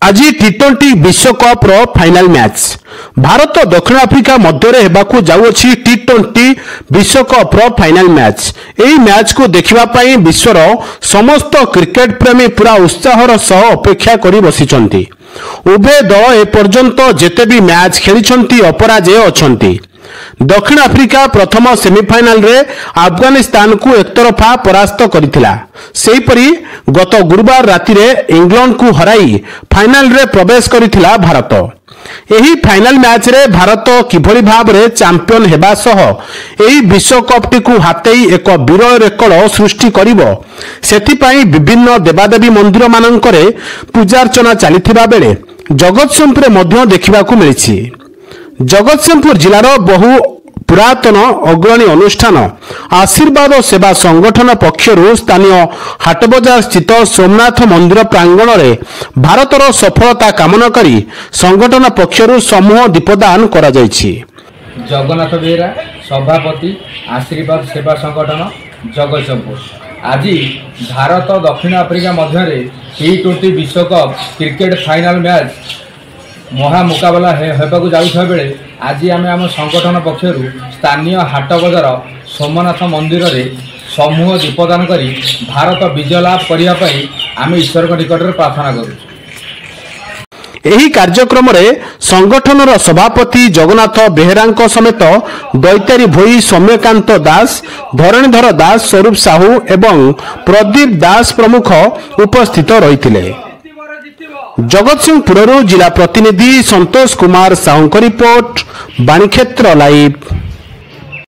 आज टी20 विश्वकप final match Bharat दक्षिण आफ्रिका मध्य हेबाकू जाउछि टी20 विश्वकप फाइनल मैच। एही मैच को देखिबा पई विश्वर समस्त क्रिकेट प्रेमी पूरा उत्साहर सह अपेक्षा करी बसिचंती। उभय दल ए पर्यंत जेते भी मैच खेलिचंती अपराजय अछंती। दक्षिण आफ्रिका प्रथम सेमीफाइनल रे अफगानिस्तान को एकतरफा परास्त करिथिला। सेहीपरि गत गुरुवार राति रे इंग्लैंड को हराई फाइनल रे प्रवेश करिथिला भारत। एही फाइनल मैच रे भारत किभली भाव रे चैंपियन हेबा सह एही विश्वकप टी को हातेई एक विरल रेकर्ड सृष्टि करिवो सेथि पई विभिन्न देवादेवी मंदिर माननकरे पूजार्चना चलिथिबा बेले जगतसिंहपुर मध्य देखिबाकू मिलिछि। जगतसिंहपुर जिलार बहु पुरातन अग्रणी अनुष्ठान आशीर्वाद सेवा संगठन पक्षरु स्थानीय हाटबजार स्थित सोमनाथ मंदिर प्रांगण में भारतर सफलता कामना करी संगठन पक्षरु समूह दीपदान करा जायछि। जगन्नाथ बेहेरा सभापति आशीर्वाद सेवा संगठन जगतसिंहपुर आज भारत दक्षिण आफ्रिका मध्य टी20 विश्वकप क्रिकेट फाइनल मैच महा मुकाबला हेबाकू जाउथा बेले आज आम आम संगठन पक्षर स्थानीय हाट बजार सोमनाथ मंदिर रे समूह दीपदान करी भारत विजय लाभ करने आम ईश्वर के निकट में प्रार्थना करूँ। एही कार्यक्रम रे संगठनर सभापति जगन्नाथ बेहेरा समेत दैतारी भोई सौम्यकांत दास धरणीधर दास स्वरूप साहू एवं प्रदीप दास प्रमुख उपस्थित रहिथिले। जगतसिंहपुर जिला प्रतिनिधि संतोष कुमार साहू रिपोर्ट बाणीक्षेत्र लाइव।